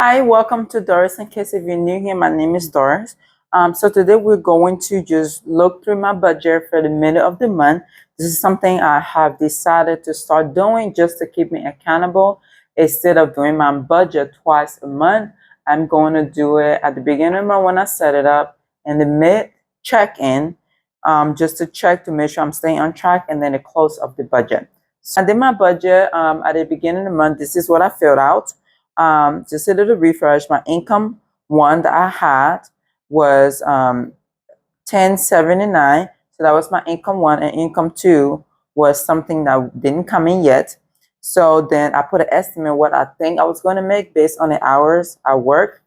Hi, welcome to Doris. In case if you're new here, my name is Doris. So today we're going to just look through my budget for the middle of the month. This is something I have decided to start doing just to keep me accountable. Instead of doing my budget twice a month, I'm going to do it at the beginning of the month when I set it up and the mid check-in, just to check to make sure I'm staying on track, and then the close of the budget. So I did my budget at the beginning of the month. This is what I filled out. Just a little refresh. My income one that I had was 1079. So that was my income one, and income two was something that didn't come in yet. So then I put an estimate what I think I was going to make based on the hours I work.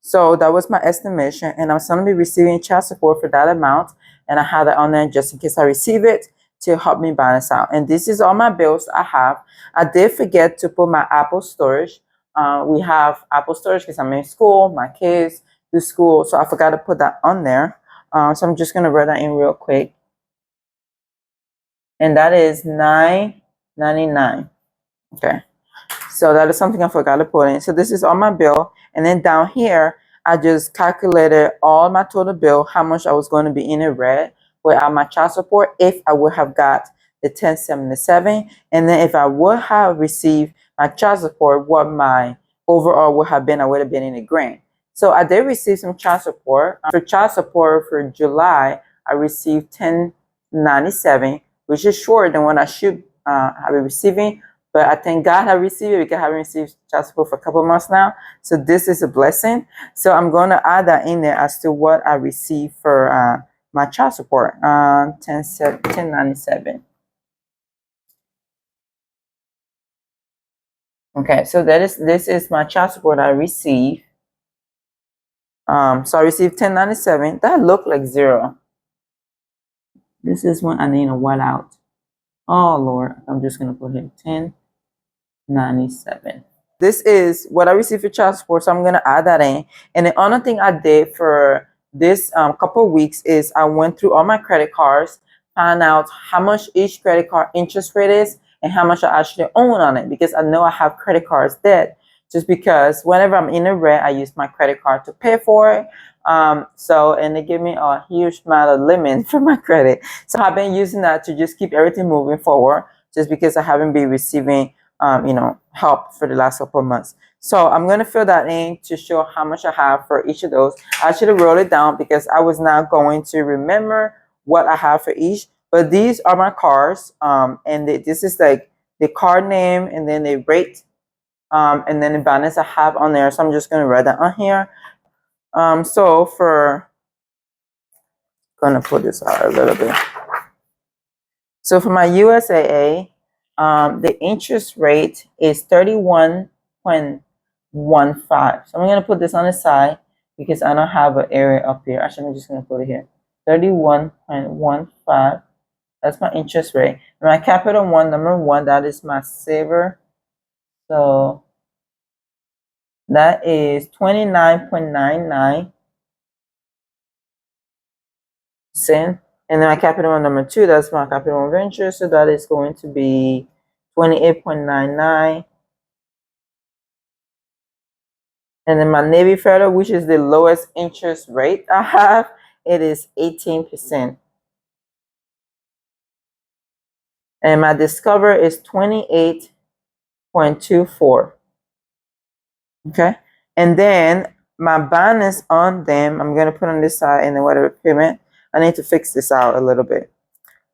So that was my estimation, and I'm going to be receiving child support for that amount, and I have it on there just in case I receive it to help me balance out. And this is all my bills I have. I did forget to put my Apple storage. We have Apple storage because I'm in school, my kids do school, so I forgot to put that on there. So I'm just going to write that in real quick. And that is $9.99. Okay. So that is something I forgot to put in. So this is on my bill. And then down here, I just calculated all my total bill, how much I was going to be in the red without my child support if I would have got the 1077. And then if I would have received my child support, what my overall would have been, I would have been in the green. So I did receive some child support. For child support for July, I received 1097, which is shorter than what I should have been receiving. But I thank God I received it because I haven't received child support for a couple of months now. So this is a blessing. So I'm going to add that in there as to what I received for my child support, 1097. Okay, so this is my child support I received. So I received 1097. That looked like zero. This is when I need to white out. Oh Lord, I'm just gonna put here 1097. This is what I received for child support, so I'm gonna add that in. And the other thing I did for this couple of weeks is I went through all my credit cards, found out how much each credit card interest rate is and how much I actually own on it, because I know I have credit cards debt. Just because whenever I'm in the red, I use my credit card to pay for it. And they give me a huge amount of limit for my credit. So I've been using that to just keep everything moving forward, just because I haven't been receiving help for the last couple of months. So I'm going to fill that in to show how much I have for each of those. I should have wrote it down because I was not going to remember what I have for each. But these are my cards, and this is like the card name, and then the rate, and then the balance I have on there. So I'm just going to write that on here. So for, going to put this out a little bit. So for my USAA, the interest rate is 31.15. So I'm going to put this on the side because I don't have an area up here. Actually, I'm just going to put it here. 31.15. That's my interest rate. And my Capital One, number one, that is my saver. So that is 29.99 cents. And then my Capital One number two, that's my Capital One Venture. So that is going to be 28.99. And then my Navy Federal, which is the lowest interest rate I have, it is 18%. And my Discover is 28.24. Okay. And then my balance on them, I'm going to put on this side, and then whatever payment, I need to fix this out a little bit.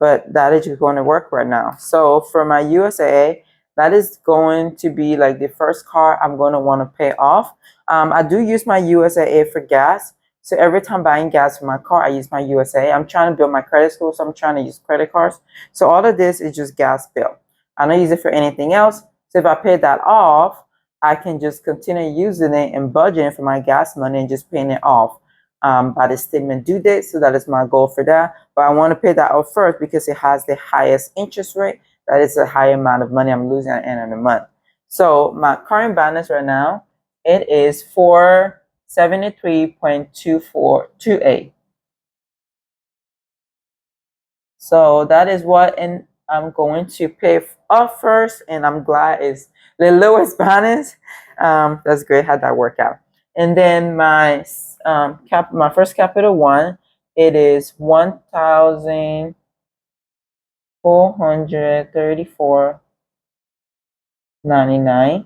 But that is just going to work right now. So for my USAA, that is going to be like the first car I'm going to want to pay off. I do use my USAA for gas. So every time buying gas for my car, I use my USAA. I'm trying to build my credit score, so I'm trying to use credit cards. So all of this is just gas bill. I don't use it for anything else. So if I pay that off, I can just continue using it and budgeting for my gas money and just paying it off by the statement due date. So that is my goal for that. But I want to pay that off first because it has the highest interest rate. That is a high amount of money I'm losing at the end of the month. So my current balance right now, it is 473.2428. So that is what, and I'm going to pay off first, and I'm glad it's the lowest balance. That's great. How that work out? And then my first capital one, it is 1,434.99,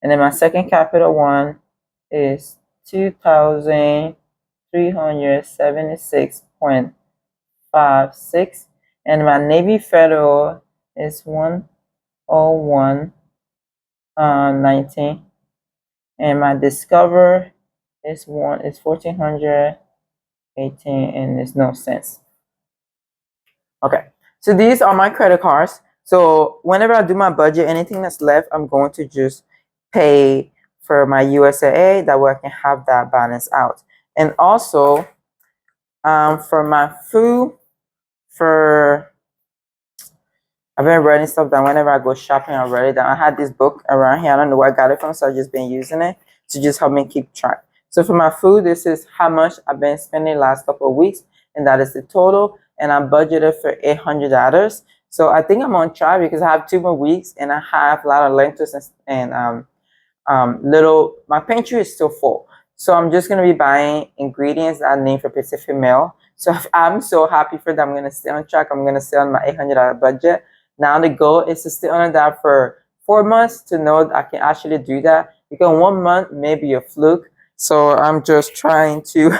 and then my second capital one is 2,376.56, and my Navy Federal is 101.19, and my Discover is 1,418, and there's no cents. Okay, so these are my credit cards. So whenever I do my budget, anything that's left, I'm going to just pay for my USAA. That way I can have that balance out. And also, for my food, I've been writing stuff down whenever I go shopping. I write it down. I had this book around here. I don't know where I got it from, so I've just been using it to just help me keep track. So for my food, this is how much I've been spending the last couple of weeks, and that is the total. And I'm budgeted for $800. So I think I'm on track because I have 2 more weeks, and I have a lot of lentils and my pantry is still full. So I'm just gonna be buying ingredients that I need for Pacific Meal. So I'm so happy for that. I'm gonna stay on track. I'm gonna stay on my $800 budget. Now the goal is to stay on that for 4 months to know that I can actually do that. Because 1 month may be a fluke. So I'm just trying to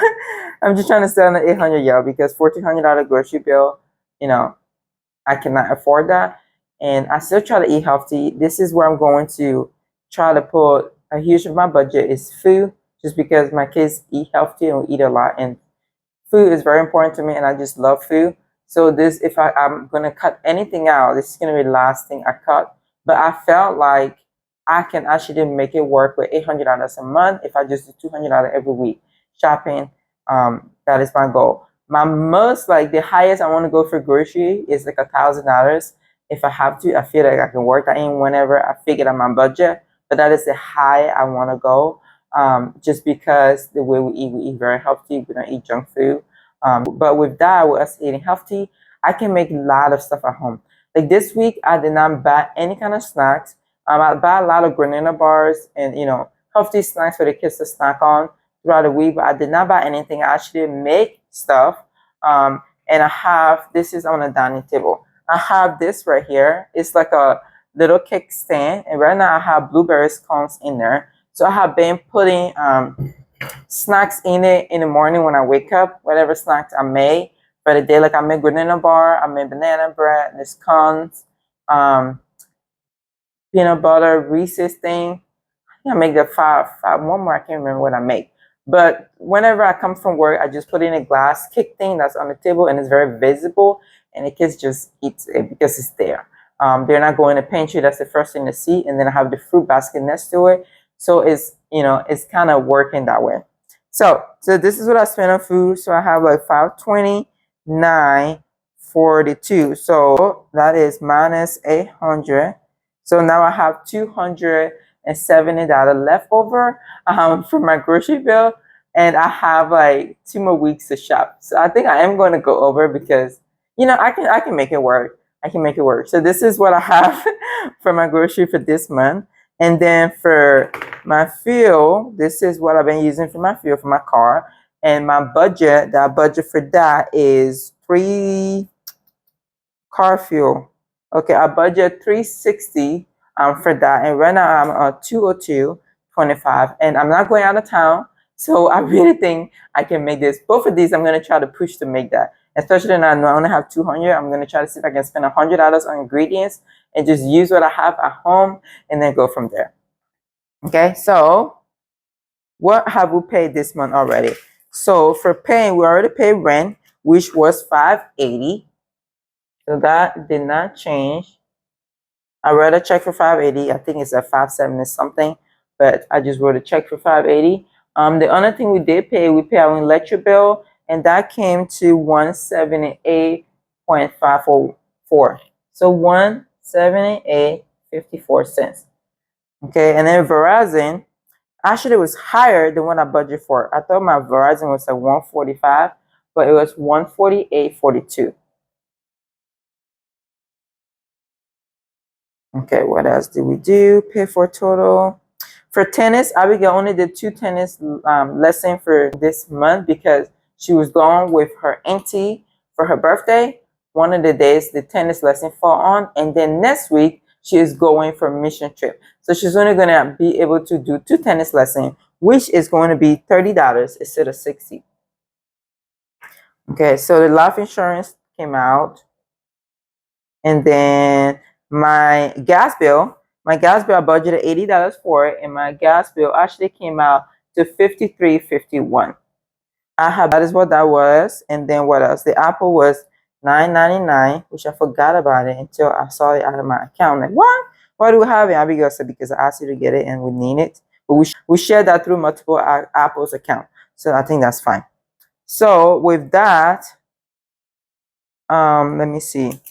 I'm just trying to stay on the 800, y'all, because $1,400 grocery bill, I cannot afford that. And I still try to eat healthy. This is where I'm going to try to put a huge of my budget is food, just because my kids eat healthy and we eat a lot. And food is very important to me, and I just love food. So this, if I'm gonna cut anything out, this is gonna be the last thing I cut. But I felt like I can actually make it work with $800 a month if I just do $200 every week shopping. That is my goal. My most, like, the highest I want to go for grocery is like $1,000. If I have to, I feel like I can work that in whenever I figure out my budget. But that is the high I want to go. Just because the way we eat very healthy. We don't eat junk food. But with that, with us eating healthy, I can make a lot of stuff at home. Like this week, I did not buy any kind of snacks. I buy a lot of granola bars and healthy snacks for the kids to snack on throughout the week. But I did not buy anything. I actually make stuff. And this is on a dining table. I have this right here. It's like a little cake stand, and right now I have blueberry scones in there. So I have been putting snacks in it in the morning when I wake up, whatever snacks I made for the day. Like I made granola bar, I made banana bread, there's scones, peanut butter, Reese's thing. I think I make the five, one more, I can't remember what I make. But whenever I come from work, I just put in a glass cake thing that's on the table, and it's very visible, and the kids just eat it because it's there. They're not going to pantry. That's the first thing to see. And then I have the fruit basket next to it. So it's kind of working that way. So this is what I spent on food. So I have like 529.42. So that is minus 800. So now I have $270 left over for my grocery bill. And I have like 2 more weeks to shop. So I think I am going to go over because, I can make it work. I can make it work. So this is what I have for my grocery for this month. And then for my fuel, this is what I've been using for my fuel for my car. And my budget, for that is 3 car fuel. Okay, I budget $360 for that. And right now I'm on 202.25. And I'm not going out of town. So I really think I can make this. Both of these I'm gonna try to push to make that. Especially now I only have 200. I'm gonna try to see if I can spend $100 on ingredients and just use what I have at home and then go from there. Okay, so what have we paid this month already? So for paying, we already paid rent, which was $580. So that did not change. I wrote a check for $580. I think it's at $570 something, but I just wrote a check for $580. The other thing we did pay, we paid our electric bill, and that came to $178.544. So $178.54. Okay, and then Verizon, actually it was higher than what I budgeted for. I thought my Verizon was like $145, but it was $148.42. Okay, what else did we do? Pay for total. For tennis, Abigail only did 2 tennis lesson for this month because she was going with her auntie for her birthday. One of the days the tennis lesson fall on, and then next week she is going for a mission trip. So she's only gonna be able to do 2 tennis lessons, which is going to be $30 instead of 60. Okay, so the life insurance came out, and then my gas bill. My gas bill, I budgeted $80 for it, and my gas bill actually came out to $53.51. I have that is what that was, and then what else? The Apple was $9.99, which I forgot about it until I saw it out of my account. Like, what? Why do we have it? Abigail said because I asked you to get it and we need it, but we share that through multiple Apple's account, so I think that's fine. So with that, let me see.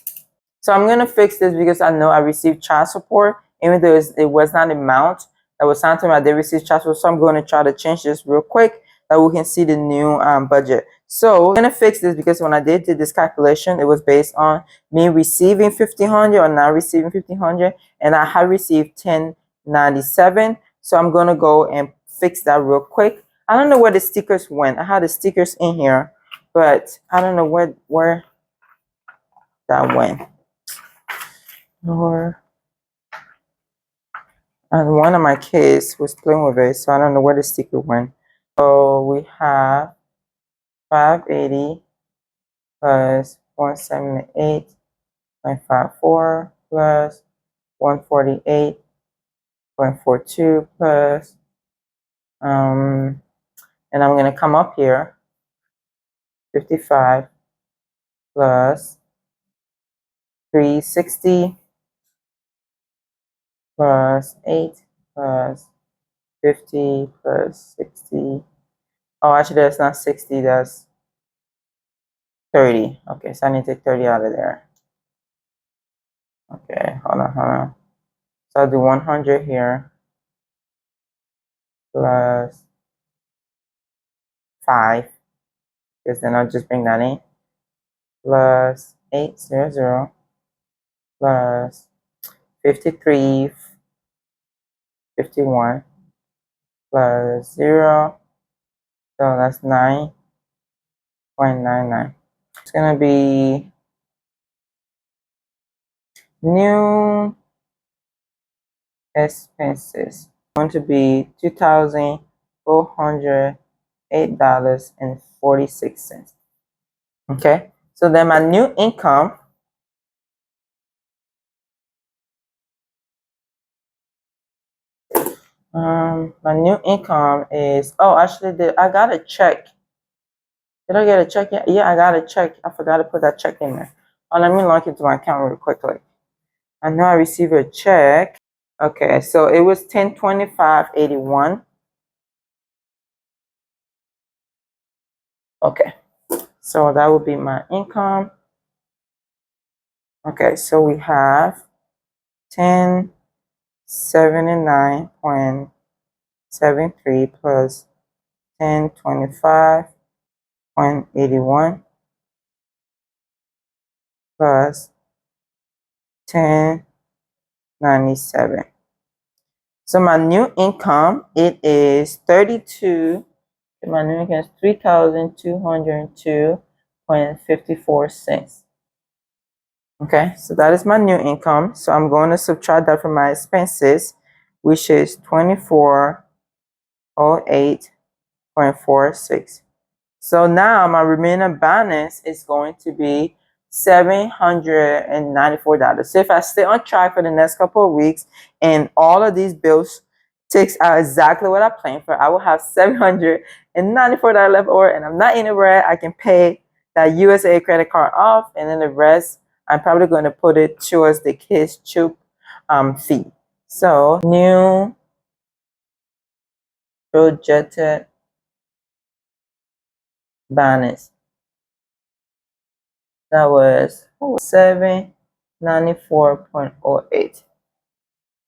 So I'm going to fix this because I know I received child support, even though it was not amount that was sent to me. I did receive child support, so I'm going to try to change this real quick that we can see the new budget. So I'm going to fix this because when I did this calculation, it was based on me receiving $1,500 or not receiving $1,500, and I had received $1,097. So I'm going to go and fix that real quick. I don't know where the stickers went. I had the stickers in here, but I don't know where that went. Or and one of my kids was playing with it, so I don't know where the sticker went. So we have 580 plus 178.54 plus 148.42 plus and I'm gonna come up here 55 plus 360 plus 8 plus 50 plus 60. Oh, actually, that's not 60, that's 30. Okay, so I need to take 30 out of there. Okay, hold on. So I'll do 100 here plus 5, because then I'll just bring that in, plus 800 plus 53.51 plus 0. So that's 9.99. It's gonna be new expenses. Going to be $2,408.46. Okay, so then my new income. My new income is, oh, actually, I got a check. Did I get a check yet? Yeah, I got a check. I forgot to put that check in there. Oh, let me log into my account real quickly. I know I received a check. Okay, so it was 10/25/81. Okay, so that would be my income. Okay, so we have 1079.73 plus 1025.81 plus 1097. So my new income, it is 32. My new income is 3,202.54 cents. Okay, so that is my new income. So I'm going to subtract that from my expenses, which is 2408.46. So now my remaining balance is going to be $794. So if I stay on track for the next couple of weeks and all of these bills takes out exactly what I planned for, I will have $794 left over, and I'm not in a red. I can pay that USA credit card off, and then the rest I'm probably going to put it towards the kids' troop fee. So new projected balance. That was 794.08.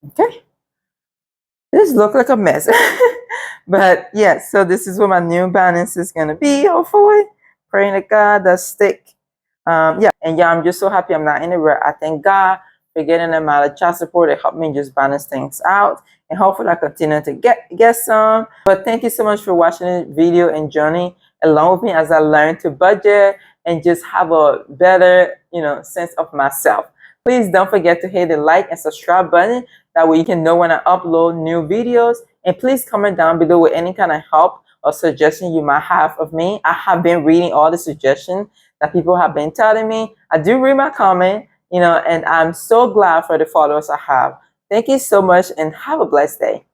Okay. This looks like a mess. But yeah, so this is what my new balance is gonna be, hopefully. Praying to God that stick. Yeah, and yeah, I'm just so happy I'm not in the red. I thank God getting them out of child support. It helped me just balance things out, and hopefully I continue to get some. But thank you so much for watching this video and journey along with me as I learn to budget and just have a better, sense of myself. Please don't forget to hit the like and subscribe button. That way you can know when I upload new videos. And please comment down below with any kind of help or suggestion you might have of me. I have been reading all the suggestions that people have been telling me. I do read my comment, and I'm so glad for the followers I have. Thank you so much and have a blessed day.